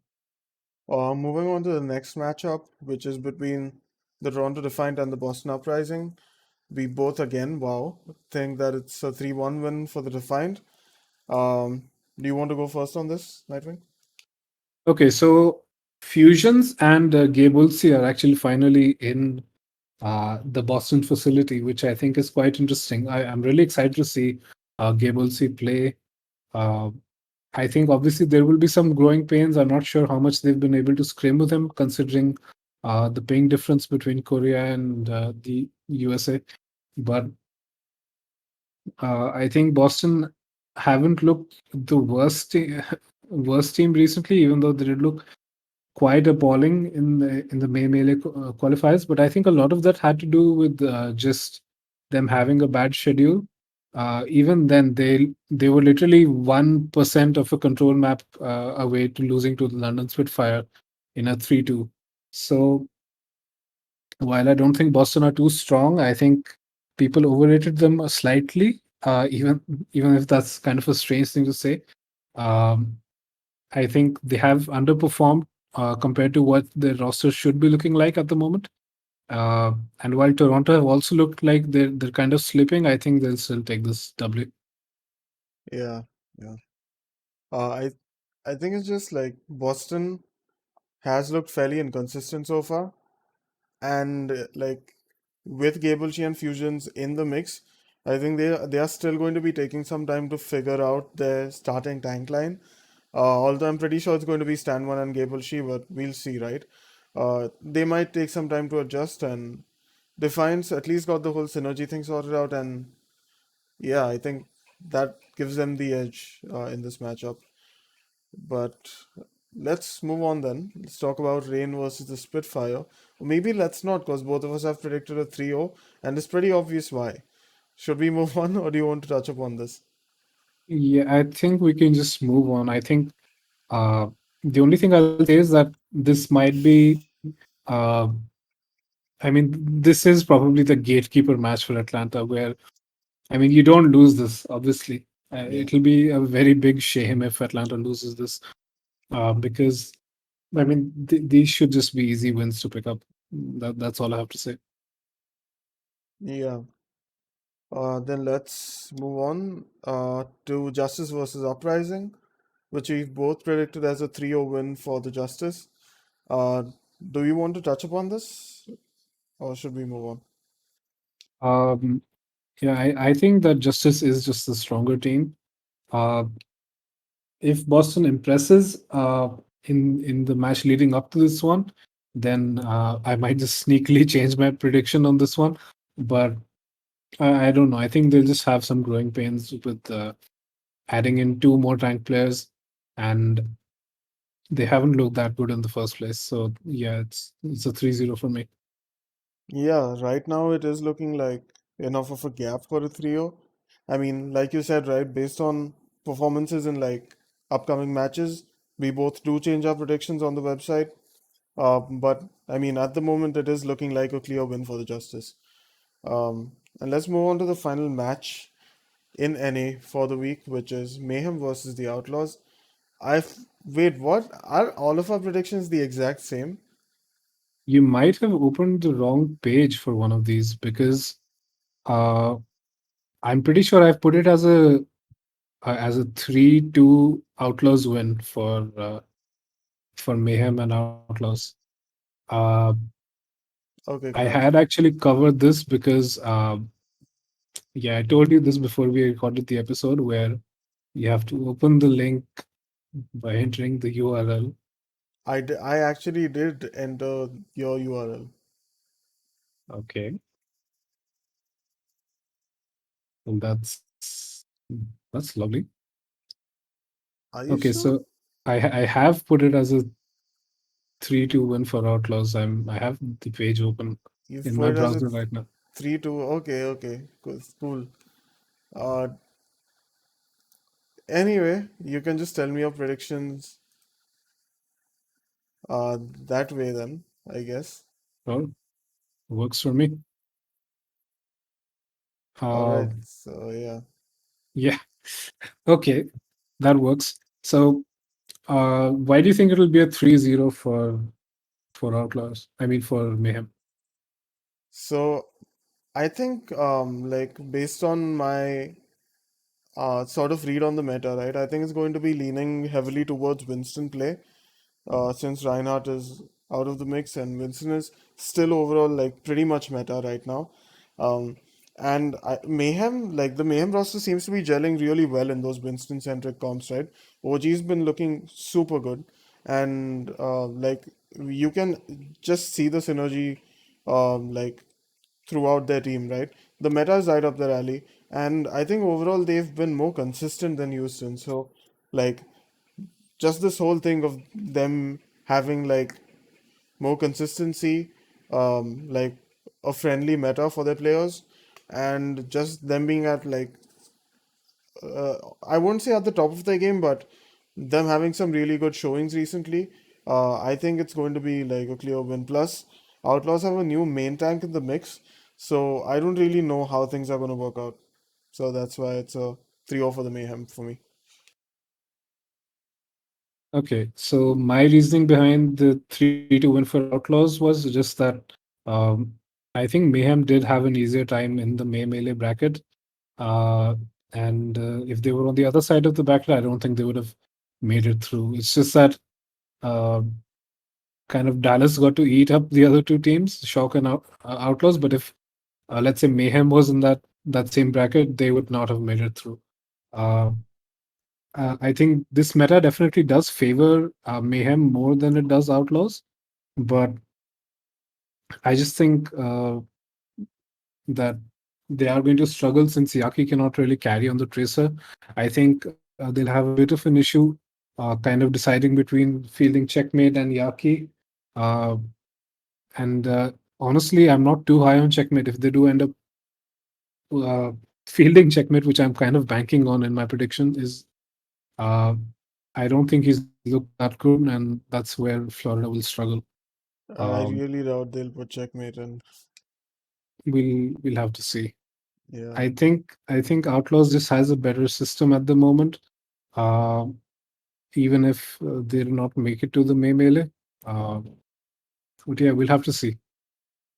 Moving on to the next matchup, which is between the Toronto Defiant and the Boston Uprising. We both again, wow, think that it's a 3-1 win for the Defiant. Do you want to go first on this, Nightwing? Okay, so Fusions and Gablesy are actually finally in the Boston facility, which I think is quite interesting. I'm really excited to see Gablesy play. Uh, I think obviously there will be some growing pains. I'm not sure how much they've been able to scrim with him, considering the paying difference between Korea and the USA. But I think Boston haven't looked the worst team recently, even though they did look quite appalling in the May Melee qualifiers. But I think a lot of that had to do with just them having a bad schedule. Even then, they were literally 1% of a control map away to losing to the London Spitfire in a 3-2. So while I don't think Boston are too strong, I think people overrated them slightly. Even if that's kind of a strange thing to say. Um, I think they have underperformed compared to what their roster should be looking like at the moment. And while Toronto have also looked like they're kind of slipping, I think they'll still take this W. Yeah, yeah. Uh, I I think it's just like Boston has looked fairly inconsistent so far, and like with Gablechi and Fusions in the mix, I think they are still going to be taking some time to figure out their starting tank line. Although I'm pretty sure it's going to be Stan One and Gablechi, but we'll see, right? They might take some time to adjust, and Defiance at least got the whole synergy thing sorted out, and yeah, I think that gives them the edge in this matchup. But let's move on then. Let's talk about Rain versus the Spitfire. Or maybe let's not, because both of us have predicted a 3-0, and it's pretty obvious why. Should we move on, or do you want to touch upon this? Yeah, I think we can just move on. I think uh, the only thing I'll say is that this might be, I mean, this is probably the gatekeeper match for Atlanta, where, I mean, you don't lose this, obviously. Yeah. It'll be a very big shame if Atlanta loses this, because I mean, these should just be easy wins to pick up. That's all I have to say. Yeah. Then let's move on to Justice versus Uprising, which we've both predicted as a 3-0 win for the Justice. Uh, do you want to touch upon this, or should we move on? Um, yeah, I think that Justice is just the stronger team. Uh, if Boston impresses in the match leading up to this one, then I might just sneakily change my prediction on this one. But I don't know. I think they'll just have some growing pains with adding in two more tank players, and they haven't looked that good in the first place. So yeah, it's a 3-0 for me. Yeah, right now it is looking like enough of a gap for a 3-0. I mean, like you said, right, based on performances in like upcoming matches, we both do change our predictions on the website. But I mean, at the moment, it is looking like a clear win for the Justice. And let's move on to the final match in NA for the week, which is Mayhem versus the Outlaws. Wait, what? Are all of our predictions the exact same? You might have opened the wrong page for one of these because uh, I'm pretty sure I've put it as a 3-2 Outlaws win for Mayhem and Outlaws. Uh, Okay, I Clark. had actually covered this because, yeah, I told you this before we recorded the episode where you have to open the link by entering the URL. I actually did enter your URL. Okay, and that's lovely. Are you Okay, sure? so I have put it as a 3-2 win for Outlaws. I have the page open You've in put my it as a browser right now. 3-2. Okay, okay. Cool. Cool. Uh, anyway, you can just tell me your predictions that way then, I guess. Oh, works for me. All Uh, right. So, yeah. yeah. Okay, that works. So, why do you think it'll be a 3-0 for Outlaws? I mean, for Mayhem. So, I think, like, based on my sort of read on the meta, right? I think it's going to be leaning heavily towards Winston play, since Reinhardt is out of the mix and Winston is still overall like pretty much meta right now. Um, and Mayhem, like the Mayhem roster seems to be gelling really well in those Winston centric comps, right? OG's been looking super good, and like you can just see the synergy, like throughout their team, right? The meta is right up their alley, and I think overall they've been more consistent than Houston. So, like, just this whole thing of them having like more consistency, like a friendly meta for their players, and just them being at like I won't say at the top of their game, but them having some really good showings recently. I think it's going to be like a clear win. Plus, Outlaws have a new main tank in the mix, so I don't really know how things are going to work out. So that's why it's a 3-0 for the Mayhem for me. Okay, so my reasoning behind the 3-2 win for Outlaws was just that um, I think Mayhem did have an easier time in the May Melee bracket. Uh, and if they were on the other side of the bracket, I don't think they would have made it through. It's just that uh, kind of Dallas got to eat up the other two teams, Shock and Outlaws. But if let's say Mayhem was in that same bracket, they would not have made it through. Uh, I think this meta definitely does favor Mayhem more than it does Outlaws, but I just think that they are going to struggle since Yaki cannot really carry on the Tracer. I think they'll have a bit of an issue kind of deciding between fielding Checkmate and Yaki. Uh, and honestly, I'm not too high on Checkmate. If they do end up uh, fielding Checkmate, which I'm kind of banking on in my prediction, is uh, I don't think he's looked that good, and that's where Florida will struggle. I Um, really doubt they'll put checkmate in. we'll have to see. Yeah. I think Outlaws just has a better system at the moment. Uh, Even if they do not make it to the May Melee. Uh, but yeah, we'll have to see.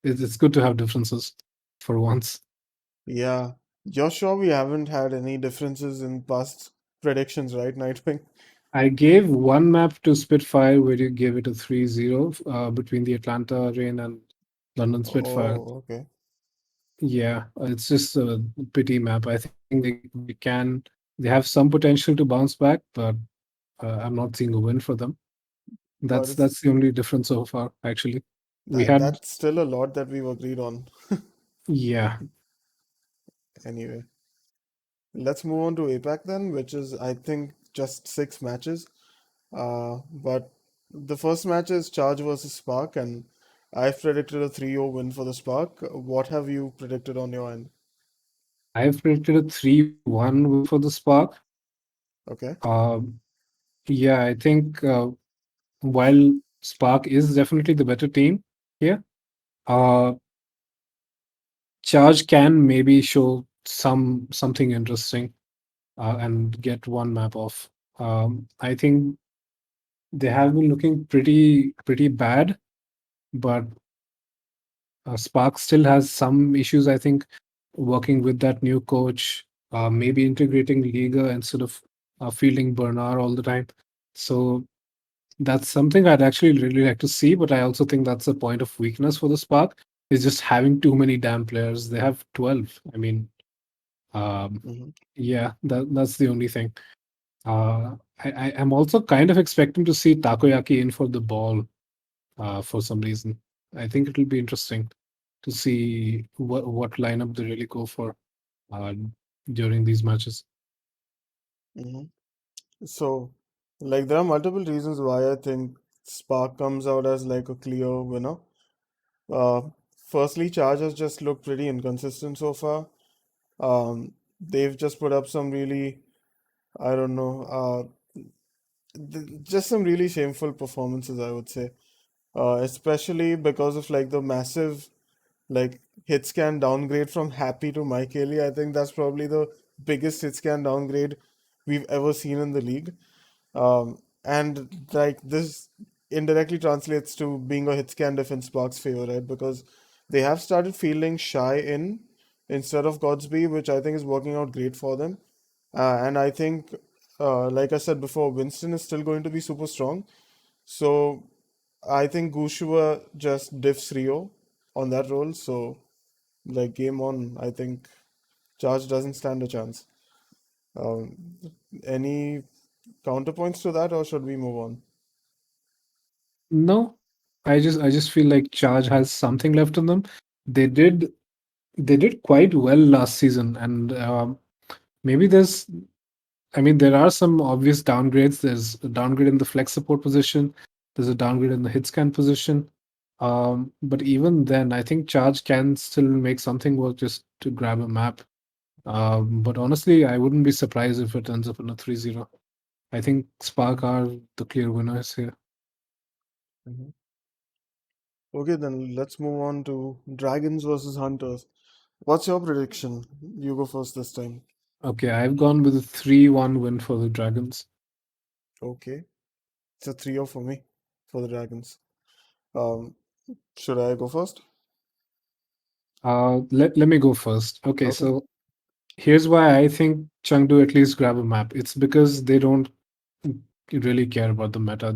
It's good to have differences for once. Yeah. You're sure we haven't had any differences in past predictions, right, Nightwing? I gave one map to Spitfire where you gave it a 3-0 between the Atlanta Rain and London Spitfire. Oh, okay. Yeah, it's just a pity map. I think they have some potential to bounce back, but I'm not seeing a win for them. But That's it's the only difference so far, actually. We had that's still a lot that we've agreed on. yeah. Anyway, let's move on to APAC then, which is I think just 6 matches. But the first match is Charge versus Spark, and I've predicted a 3-0 win for the Spark. What have you predicted on your end? I've predicted a 3-1 win for the Spark. Okay. Um, yeah, I think while Spark is definitely the better team here, uh, Charge can maybe show something interesting and get one map off. I think they have been looking pretty bad, but Spark still has some issues. I think working with that new coach, maybe integrating Liga instead of fielding Bernard all the time. So that's something I'd actually really like to see, but I also think that's a point of weakness for the Spark. is just having too many damn players. They have 12. I mean, um, Hmm. yeah, that's the only thing. I am also kind of expecting to see Takoyaki in for the ball for some reason. I think it'll be interesting to see what lineup they really go for uh, during these matches. Hmm. So, like, there are multiple reasons why I think Spark comes out as like a clear winner. Uh, Firstly, Charge has just looked pretty inconsistent so far. They've just put up some really, I don't know, just some really shameful performances, I would say. Especially because of like the massive like hit scan downgrade from Happy to Mike Haley. I think that's probably the biggest hit scan downgrade we've ever seen in the league. And like this indirectly translates to being a hit scan defense Sparks favor, right? Because they have started fielding Shy in instead of Godsby, which I think is working out great for them. And I think, like I said before, Winston is still going to be super strong. So I think Gushua just diffs Rio on that role. So like game on, I think Charge doesn't stand a chance. Um, any counterpoints to that, or should we move on? No, I just feel like Charge has something left in them. They did they did quite well last season, and maybe there's I mean, there are some obvious downgrades. There's a downgrade in the flex support position. There's a downgrade in the hit scan position. But even then, I think Charge can still make something work just to grab a map. But honestly, I wouldn't be surprised if it ends up in a 3-0. I think Spark are the clear winners here. Mhm. Okay, then let's move on to Dragons versus Hunters. What's your prediction? You go first this time. Okay, I've gone with a 3-1 win for the Dragons. Okay, it's a 3-0 for me for the Dragons. Um, should I go first? Let me go first. Okay, Okay. so here's why I think Chengdu at least grab a map. It's because they don't really care about the meta.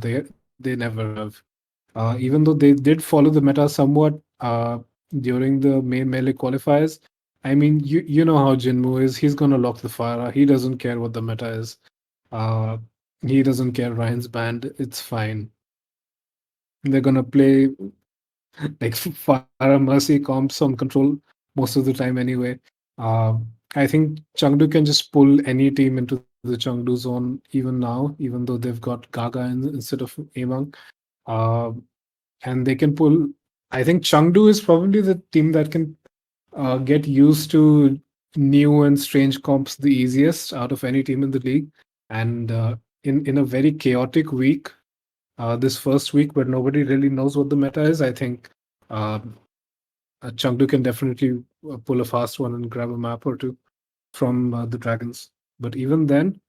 They never have. Even though they did follow the meta somewhat during the main melee qualifiers. I mean, you know how Jinmu is. He's gonna lock the Pharah. He doesn't care what the meta is. Uh, he doesn't care Ryan's banned. It's fine. They're gonna play like Farah Mercy comps on control most of the time anyway. Uh, I think Chengdu can just pull any team into the Chengdu zone even now, even though they've got Gaga instead of Amang. Uh, and they can pull. I think Chengdu is probably the team that can get used to new and strange comps the easiest out of any team in the league. And in a very chaotic week, this first week where nobody really knows what the meta is, I think uh, Chengdu can definitely pull a fast one and grab a map or two from the Dragons. But even then,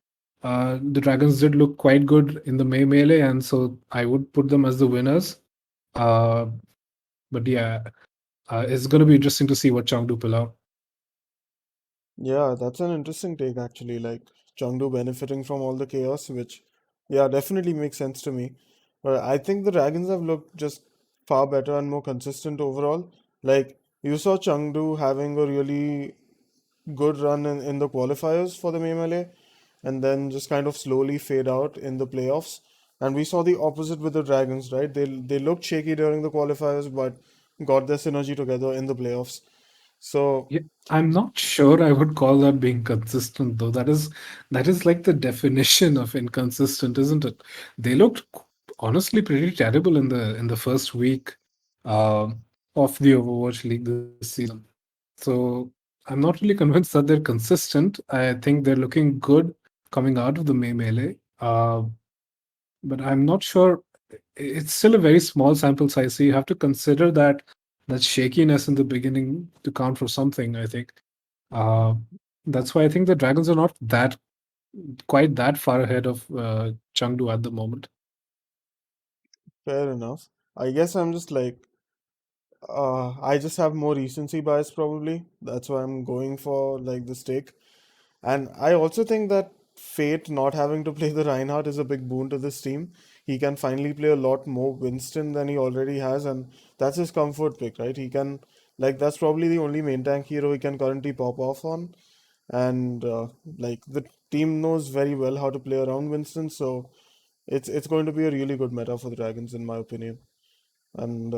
the Dragons did look quite good in the May melee, and so I would put them as the winners. Uh, but yeah, it's going to be interesting to see what Chengdu pull out. Yeah, that's an interesting take actually. Like Chengdu benefiting from all the chaos, which yeah, definitely makes sense to me. But I think the Dragons have looked just far better and more consistent overall. Like you saw Chengdu having a really good run in the qualifiers for the MLA and then just kind of slowly fade out in the playoffs. And we saw the opposite with the Dragons, right? They looked shaky during the qualifiers, but got their synergy together in the playoffs. So Yeah, I'm not sure I would call that being consistent though. That is like the definition of inconsistent, isn't it? They looked honestly pretty terrible in the first week um, of the Overwatch League this season. So I'm not really convinced that they're consistent. I think they're looking good coming out of the May melee. But I'm not sure. It's still a very small sample size, so you have to consider that shakiness in the beginning to count for something. I think uh, that's why I think the Dragons are not that quite that far ahead of Chengdu at the moment. fair enough. I guess I'm just like I just have more recency bias probably. That's why I'm going for like the stake. And I also think that Fate not having to play the Reinhardt is a big boon to this team. he can finally play a lot more Winston than he already has, and that's his comfort pick, right? He can, like, that's probably the only main tank hero he can currently pop off on, and like the team knows very well how to play around Winston, so it's going to be a really good meta for the Dragons in my opinion. And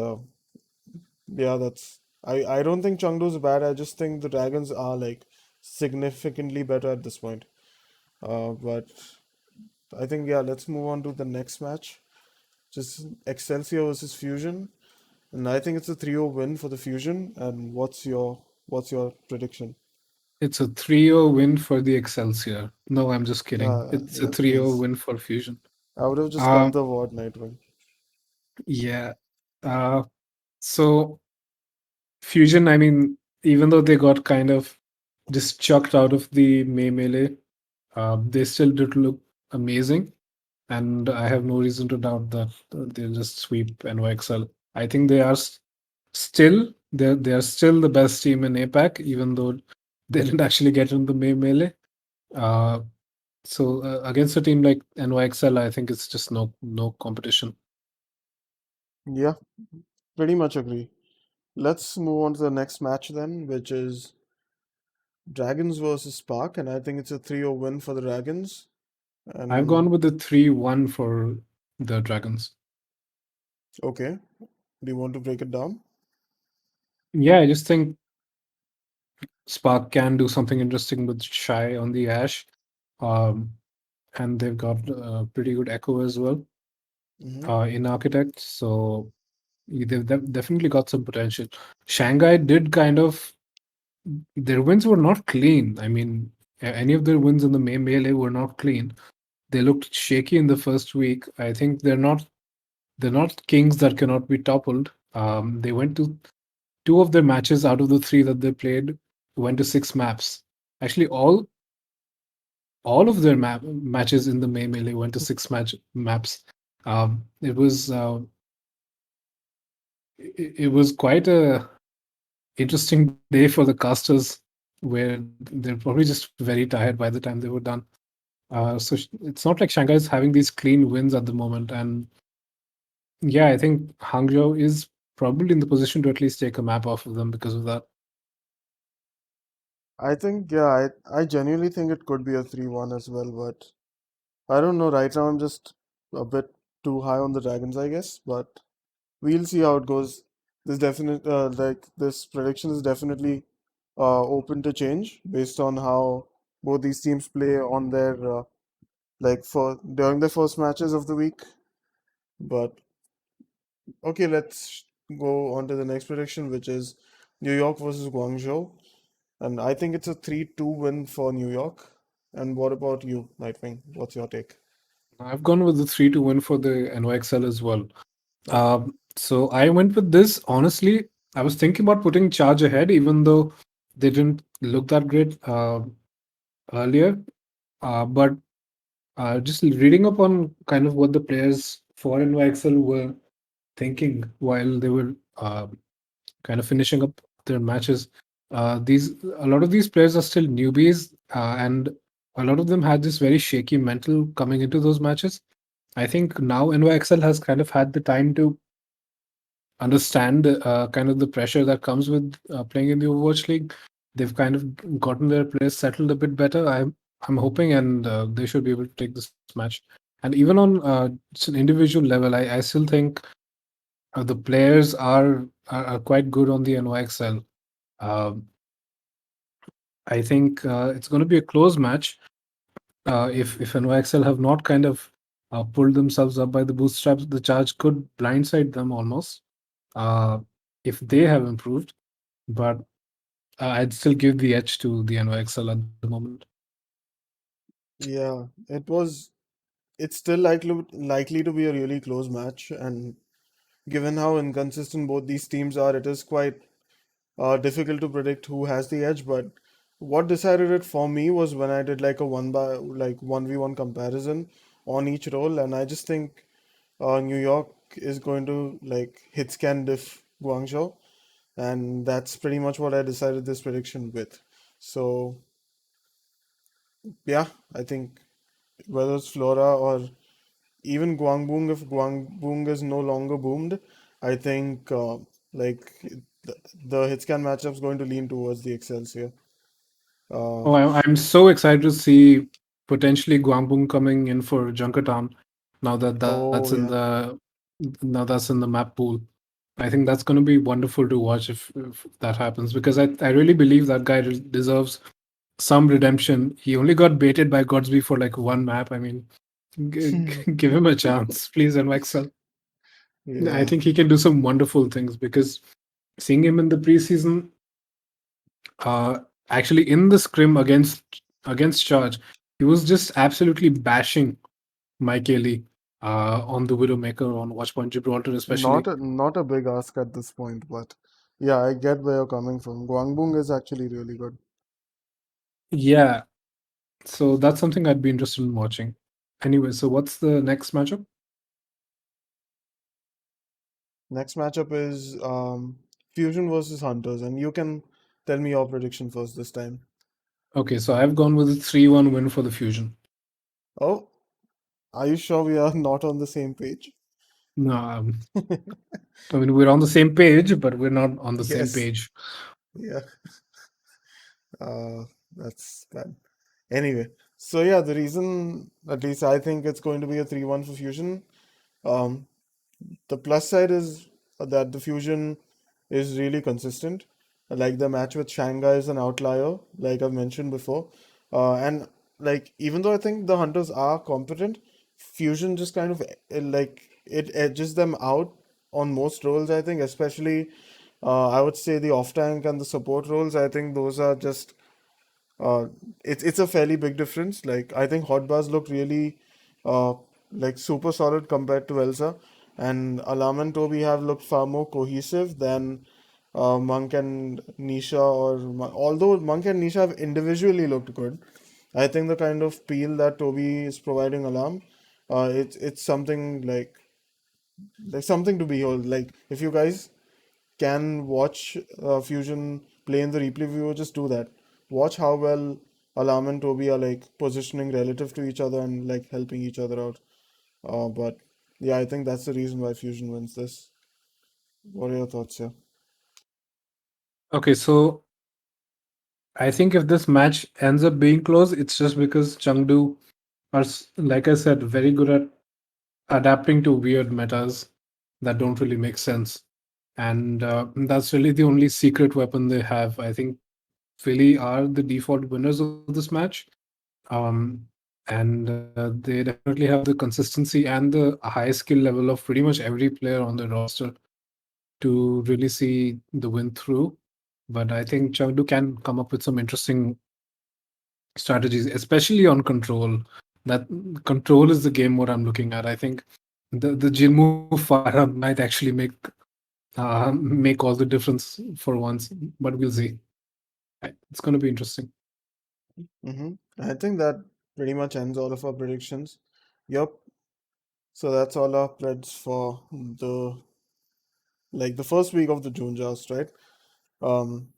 yeah, that's I don't think Chengdu's bad. I just think the Dragons are like significantly better at this point. But I think yeah, let's move on to the next match. Just Excelsior versus Fusion, and I think it's a 3-0 win for the Fusion. And what's your prediction? It's a 3-0 win for the Excelsior. No, I'm just kidding. It's a Yes, 3-0 please. win for Fusion. I would have just cut Um, the award, Nightwing. yeah. Uh, so Fusion, I mean, even though they got kind of just chucked out of the May Melee, they still did look amazing. And I have no reason to doubt that they'll just sweep NYXL. I think they are still the best team in APAC, even though they didn't actually get in the May Melee. Uh, so against a team like NYXL, I think it's just no competition. Yeah, pretty much agree. Let's move on to the next match then, which is Dragons versus Spark, and I think it's a 3-0 win for the Dragons. I've gone And with the 3-1 for the Dragons. okay, do you want to break it down? Yeah, I just think Spark can do something interesting with Shy on the Ash. Um, and they've got pretty good echo as well Hmm. in Architect. So they've definitely got some potential. Shanghai did kind of, their wins were not clean. I mean, any of their wins in the May Melee were not clean. They looked shaky in the first week. I think they're not kings that cannot be toppled. They went to two of their matches out of the three that they played went to 6 maps. Actually, all of their matches in the May Melee went to maps. It was quite a interesting day for the casters, where they're probably just very tired by the time they were done. It's not like Shanghai is having these clean wins at the moment, and yeah, I think Hangzhou is probably in the position to at least take a map off of them because of that. I think, yeah, I genuinely think it could be a 3-1 as well, but I don't know. Right now, I'm just a bit too high on the Dragons, I guess, but we'll see how it goes. This prediction is definitely open to change based on how both these teams play on their like for during the first matches of the week. But okay, let's go on to the next prediction, which is New York versus Guangzhou. And I think it's a 3-2 win for New York. And what about you, Nightwing? What's your take? I've gone with the 3 to win for the NYXL as well. So I went with this. Honestly, I was thinking about putting Charge ahead, even though they didn't look that great earlier. But just reading up on kind of what the players for NYXL were thinking while they were kind of finishing up their matches, these a lot of these players are still newbies, and a lot of them had this very shaky mental coming into those matches. I think now NYXL has kind of had the time to understand kind of the pressure that comes with playing in the Overwatch League. They've kind of gotten their players settled a bit better. I'm hoping, and they should be able to take this match. And even on just an individual level, I still think the players are quite good on the NYXL. Um, I think it's going to be a close match. If NYXL have not kind of pulled themselves up by the bootstraps, the charge could blindside them almost. Uh, if they have improved, but I'd still give the edge to the NYXL at the moment. Yeah, it's still likely to be a really close match, and given how inconsistent both these teams are, it is quite difficult to predict who has the edge. But what decided it for me was when I did like a 1v1 comparison on each role, and I just think New York is going to like hit scan diff Guangzhou, and that's pretty much what I decided this prediction with. So yeah, I think whether it's Flora or even Guangbong, if Guangbong is no longer boomed, I think like the hitscan matchup's going to lean towards the Excelsior. Uh, Oh, I'm so excited to see potentially Guangdong coming in for Junkertown now that oh yeah, now that's in the map pool. I think that's going to be wonderful to watch if that happens because I really believe that guy deserves some redemption. He only got baited by Godsby for like one map. I mean, give him a chance, please, and Excel. I yeah, think he can do some wonderful things because seeing him in the preseason, uh, actually in the scrim against Charge, he was just absolutely bashing Mike Ely on the Widowmaker on Watchpoint Gibraltar, especially. not a big ask at this point, but yeah, I get where you're coming from. Guangbong is actually really good. Yeah, so that's something I'd be interested in watching. Anyway, so what's the next matchup? Next matchup is Fusion versus Hunters, and you can tell me your prediction first this time. Okay, so I've gone with a 3-1 win for the Fusion. Oh, are you sure we are not on the same page? No, I mean, we're on the same page, but we're not on the same Yes. page. Yeah. Uh, that's bad. Anyway, so yeah, the reason, at least I think it's going to be a 3-1 for Fusion. Um, the plus side is that the Fusion is really consistent. Like the match with Shanghai is an outlier, like I've mentioned before. And like even though I think the Hunters are competent, Fusion just kind of like it edges them out on most roles, I think, especially I would say the off tank and the support roles. I think those are just uh, it's a fairly big difference. Like I think Hotbars look really uh, like super solid compared to Elsa, and Alam and Toby have looked far more cohesive than Monk and Nisha. Although Monk and Nisha have individually looked good, I think the kind of peel that Toby is providing Alam, it's something like something to behold. Like if you guys can watch Fusion play in the replay viewer, just do that. Watch how well Alam and Toby are like positioning relative to each other and like helping each other out. But yeah, I think that's the reason why Fusion wins this. What are your thoughts here? Okay, so I think if this match ends up being close, it's just because Chengdu are, like I said, very good at adapting to weird metas that don't really make sense. And that's really the only secret weapon they have. I think Philly are the default winners of this match. And they definitely have the consistency and the high skill level of pretty much every player on the roster to really see the win through. But I think Chengdu can come up with some interesting strategies, especially on control. That control is the game what I'm looking at. I think the Jinmu firearm might actually make all the difference for once, but we'll see. It's going to be interesting. Mm-hmm. I think that pretty much ends all of our predictions. Yup. So that's all our preds for the first week of the June Joust, right? Um,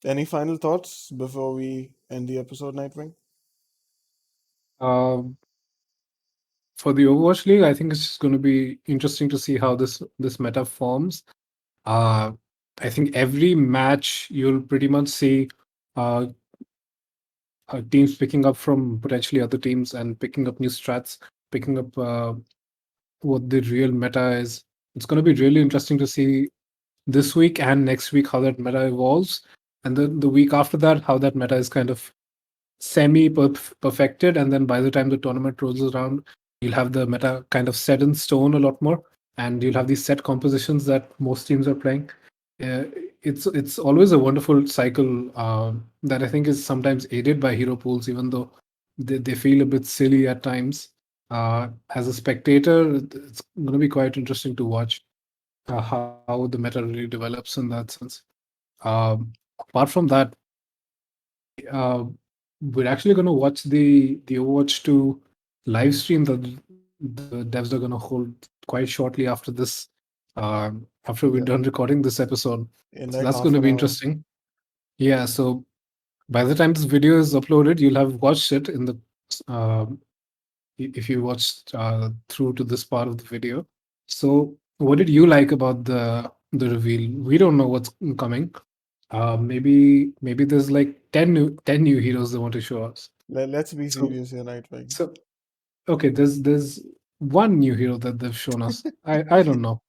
any final thoughts before we end the episode, Nightwing? Uh, for the Overwatch League, I think it's just going to be interesting to see how this meta forms. Uh, I think every match you'll pretty much see uh, teams picking up from potentially other teams and picking up new strats, picking up what the real meta is. It's going to be really interesting to see this week and next week how that meta evolves, and then the week after that how that meta is kind of semi perfected, and then by the time the tournament rolls around, you'll have the meta kind of set in stone a lot more, and you'll have these set compositions that most teams are playing. Uh, it's always a wonderful cycle that I think is sometimes aided by hero pools, even though they feel a bit silly at times. As a spectator, it's going to be quite interesting to watch how the meta really develops in that sense. Um, Apart from that, uh, we're actually going to watch the Overwatch 2 live stream that the devs are going to hold quite shortly after this, after we're Yeah, done recording this episode. in So like that's going half to an be hour. interesting. Yeah. So by the time this video is uploaded, you'll have watched it in the uh, if you watched through to this part of the video. So, what did you like about the reveal? We don't know what's coming. Maybe there's like 10 new heroes they want to show us. Let's be So serious here, Nightwing. so okay, there's one new hero that they've shown us. I don't know.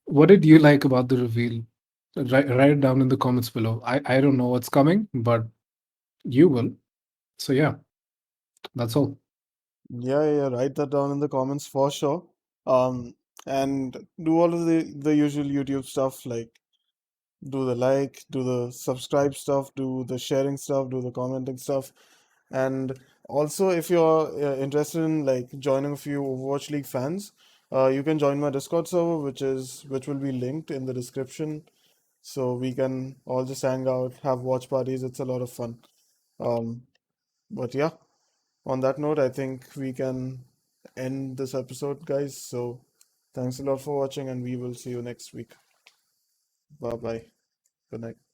What did you like about the reveal? Write it down in the comments below. I don't know what's coming, but you will. So yeah, that's all. Yeah, write that down in the comments for sure. Um, and do all of the usual YouTube stuff like do the like, do the subscribe stuff, do the sharing stuff, do the commenting stuff. And also, if you're interested in like joining a few Overwatch League fans, you can join my Discord server, which will be linked in the description. So we can all just hang out, have watch parties. It's a lot of fun. Um, but yeah, on that note, I think we can end this episode, guys. So thanks a lot for watching, and we will see you next week. Bye bye. Good night.